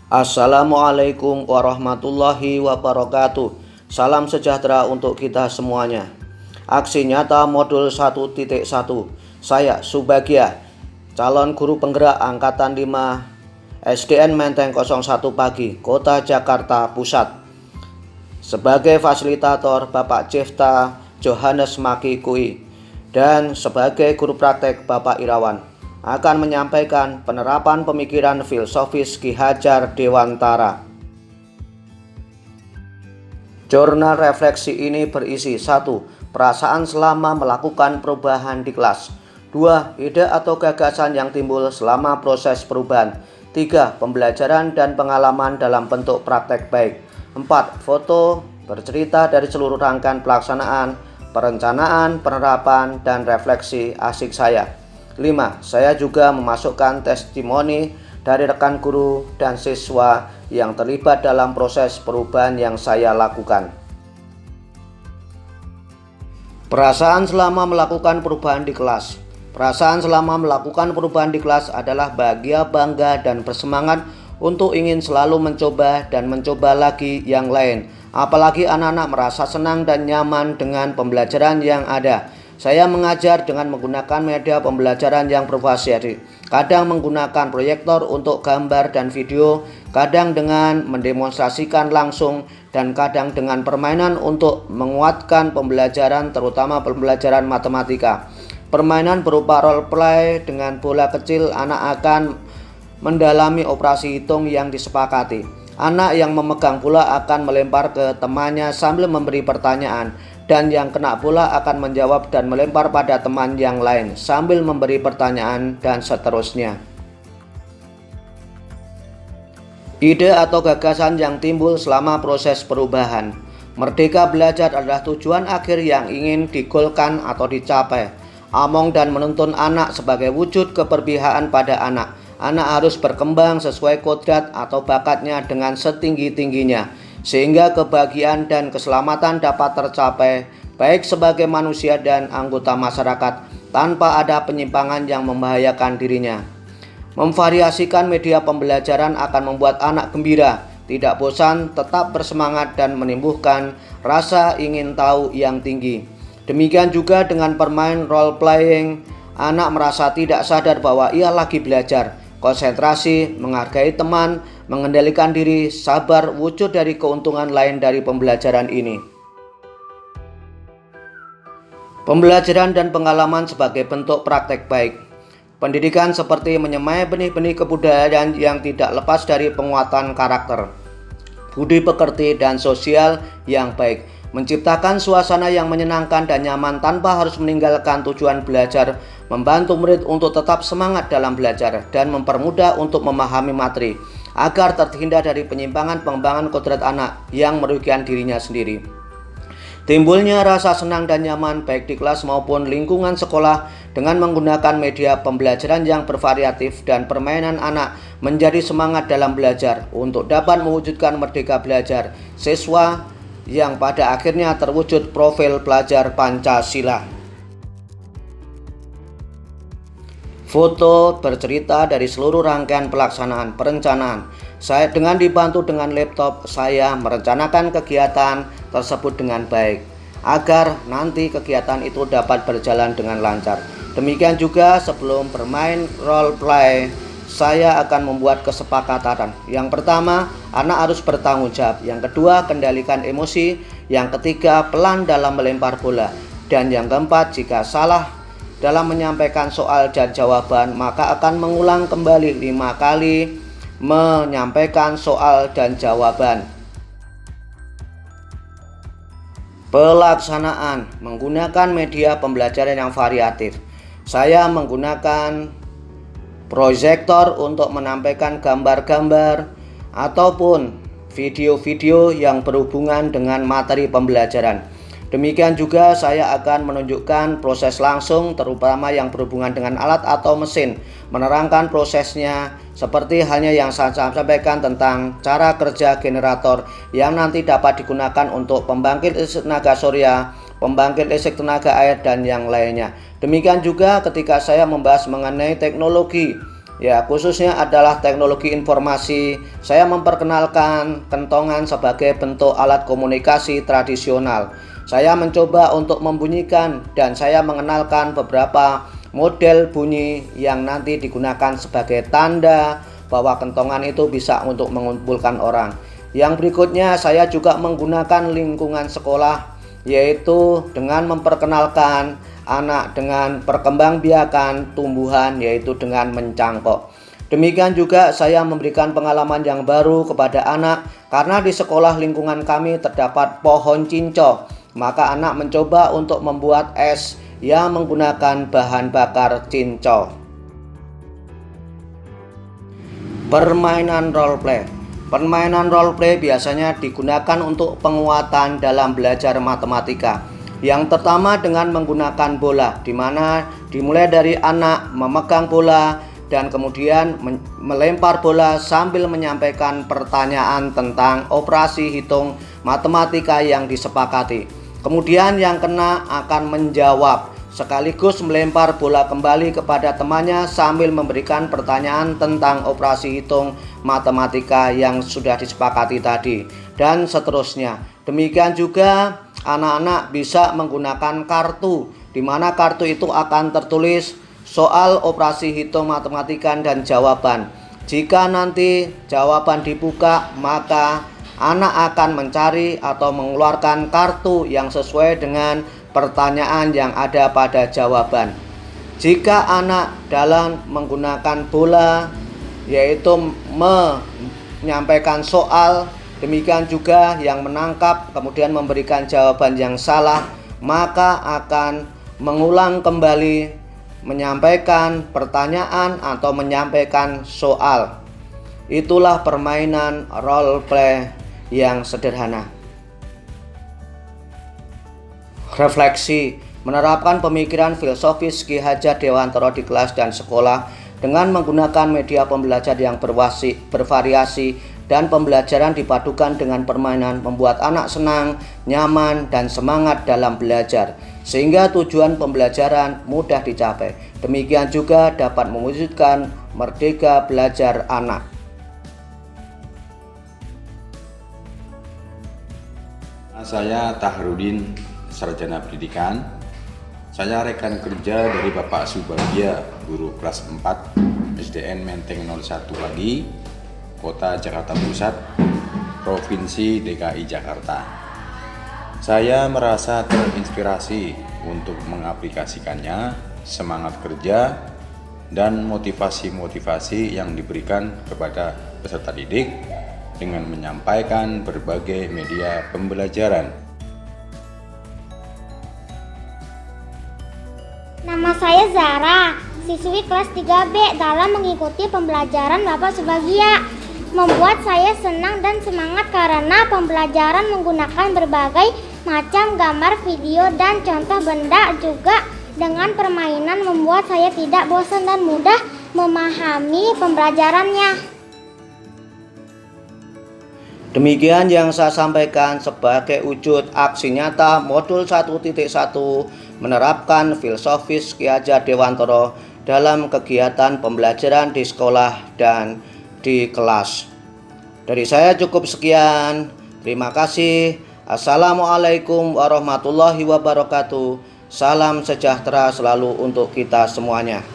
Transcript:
Assalamualaikum warahmatullahi wabarakatuh. Salam sejahtera untuk kita semuanya. Aksi nyata modul 1.1. Saya Subagia, calon guru penggerak angkatan 5 SDN Menteng 01 Pagi, Kota Jakarta Pusat. Sebagai fasilitator Bapak Cifta Johannes Maki Kui dan sebagai guru praktek Bapak Irawan akan menyampaikan penerapan pemikiran filosofis Ki Hajar Dewantara. Jurnal refleksi ini berisi 1. Perasaan selama melakukan perubahan di kelas. 2. Ide atau gagasan yang timbul selama proses perubahan. 3. Pembelajaran dan pengalaman dalam bentuk praktek baik. 4. Foto bercerita dari seluruh rangkaian pelaksanaan, perencanaan, penerapan, dan refleksi asik saya. 5. Saya juga memasukkan testimoni dari rekan guru dan siswa yang terlibat dalam proses perubahan yang saya lakukan. Perasaan selama melakukan perubahan di kelas. Perasaan selama melakukan perubahan di kelas adalah bahagia, bangga, dan bersemangat untuk ingin selalu mencoba dan mencoba lagi yang lain. Apalagi anak-anak merasa senang dan nyaman dengan pembelajaran yang ada. Saya mengajar dengan menggunakan media pembelajaran yang bervariasi, kadang menggunakan proyektor untuk gambar dan video, kadang dengan mendemonstrasikan langsung, dan kadang dengan permainan untuk menguatkan pembelajaran, terutama pembelajaran matematika. Permainan berupa role play dengan bola kecil, anak akan mendalami operasi hitung yang disepakati. Anak yang memegang bola akan melempar ke temannya sambil memberi pertanyaan, dan yang kena bola akan menjawab dan melempar pada teman yang lain sambil memberi pertanyaan, dan seterusnya. Ide atau gagasan yang timbul selama proses perubahan. Merdeka belajar adalah tujuan akhir yang ingin digolkan atau dicapai. Among dan menuntun anak sebagai wujud keberpihakan pada anak. Anak harus berkembang sesuai kodrat atau bakatnya dengan setinggi-tingginya, sehingga kebahagiaan dan keselamatan dapat tercapai baik sebagai manusia dan anggota masyarakat tanpa ada penyimpangan yang membahayakan dirinya. Memvariasikan media pembelajaran akan membuat anak gembira, tidak bosan, tetap bersemangat, dan menumbuhkan rasa ingin tahu yang tinggi. Demikian juga dengan permain role playing, anak merasa tidak sadar bahwa ia lagi belajar. Konsentrasi, menghargai teman, mengendalikan diri, sabar, wujud dari keuntungan lain dari pembelajaran ini. Pembelajaran dan pengalaman sebagai bentuk praktek baik. Pendidikan seperti menyemai benih-benih kebudayaan yang tidak lepas dari penguatan karakter, budi pekerti, dan sosial yang baik. Menciptakan suasana yang menyenangkan dan nyaman tanpa harus meninggalkan tujuan belajar, membantu murid untuk tetap semangat dalam belajar, dan mempermudah untuk memahami materi, agar terhindar dari penyimpangan pengembangan kodrat anak yang merugikan dirinya sendiri. Timbulnya rasa senang dan nyaman baik di kelas maupun lingkungan sekolah dengan menggunakan media pembelajaran yang bervariatif dan permainan anak menjadi semangat dalam belajar untuk dapat mewujudkan merdeka belajar siswa yang pada akhirnya terwujud profil pelajar Pancasila. Foto bercerita dari seluruh rangkaian pelaksanaan perencanaan. Saya dengan dibantu dengan laptop, saya merencanakan kegiatan tersebut dengan baik agar nanti kegiatan itu dapat berjalan dengan lancar. Demikian juga sebelum bermain role play, saya akan membuat kesepakatan. Yang pertama, anak harus bertanggung jawab. Yang kedua, kendalikan emosi. Yang ketiga, pelan dalam melempar bola. Dan yang keempat, jika salah dalam menyampaikan soal dan jawaban, maka akan mengulang kembali 5 kali menyampaikan soal dan jawaban. Pelaksanaan menggunakan media pembelajaran yang variatif. Saya menggunakan proyektor untuk menampilkan gambar-gambar ataupun video-video yang berhubungan dengan materi pembelajaran. Demikian juga saya akan menunjukkan proses langsung, terutama yang berhubungan dengan alat atau mesin, menerangkan prosesnya seperti halnya yang saya sampaikan tentang cara kerja generator yang nanti dapat digunakan untuk pembangkit listrik tenaga surya, pembangkit listrik tenaga air, dan yang lainnya. Demikian juga ketika saya membahas mengenai teknologi ya khususnya adalah teknologi informasi. Saya memperkenalkan kentongan sebagai bentuk alat komunikasi tradisional. Saya mencoba untuk membunyikan dan saya mengenalkan beberapa model bunyi yang nanti digunakan sebagai tanda bahwa kentongan itu bisa untuk mengumpulkan orang. Yang berikutnya saya juga menggunakan lingkungan sekolah, yaitu dengan memperkenalkan anak dengan perkembangbiakan tumbuhan, yaitu dengan mencangkok. Demikian juga saya memberikan pengalaman yang baru kepada anak karena di sekolah lingkungan kami terdapat pohon cincau. Maka anak mencoba untuk membuat es yang menggunakan bahan bakar cincau. Permainan roleplay. Permainan roleplay biasanya digunakan untuk penguatan dalam belajar matematika. Yang pertama dengan menggunakan bola, di mana dimulai dari anak memegang bola dan kemudian melempar bola sambil menyampaikan pertanyaan tentang operasi hitung matematika yang disepakati. Kemudian yang kena akan menjawab sekaligus melempar bola kembali kepada temannya sambil memberikan pertanyaan tentang operasi hitung matematika yang sudah disepakati tadi, dan seterusnya. Demikian juga anak-anak bisa menggunakan kartu, di mana kartu itu akan tertulis soal operasi hitung matematika dan jawaban. Jika nanti jawaban dibuka, maka anak akan mencari atau mengeluarkan kartu yang sesuai dengan pertanyaan yang ada pada jawaban. Jika anak dalam menggunakan bola, yaitu menyampaikan soal, demikian juga yang menangkap kemudian memberikan jawaban yang salah, maka akan mengulang kembali menyampaikan pertanyaan atau menyampaikan soal. Itulah permainan role play yang sederhana. Refleksi, menerapkan pemikiran filosofis Ki Hajar Dewantara di kelas dan sekolah dengan menggunakan media pembelajar yang bervariasi dan pembelajaran dipadukan dengan permainan membuat anak senang, nyaman, dan semangat dalam belajar sehingga tujuan pembelajaran mudah dicapai. Demikian juga dapat mewujudkan merdeka belajar anak. Saya Tahrudin, sarjana pendidikan. Saya rekan kerja dari Bapak Subagia, guru kelas 4 SDN Menteng 01 Pagi, Kota Jakarta Pusat, Provinsi DKI Jakarta. Saya merasa terinspirasi untuk mengaplikasikannya, semangat kerja, dan motivasi-motivasi yang diberikan kepada peserta didik dengan menyampaikan berbagai media pembelajaran. Nama saya Zara, siswi kelas 3B. Dalam mengikuti pembelajaran Bapak Subagia membuat saya senang dan semangat karena pembelajaran menggunakan berbagai macam gambar, video, dan contoh benda. Juga dengan permainan membuat saya tidak bosan dan mudah memahami pembelajarannya. Demikian yang saya sampaikan sebagai wujud aksi nyata modul 1.1 menerapkan filosofis Ki Hajar Dewantara dalam kegiatan pembelajaran di sekolah dan di kelas. Dari saya cukup sekian. Terima kasih. Assalamualaikum warahmatullahi wabarakatuh. Salam sejahtera selalu untuk kita semuanya.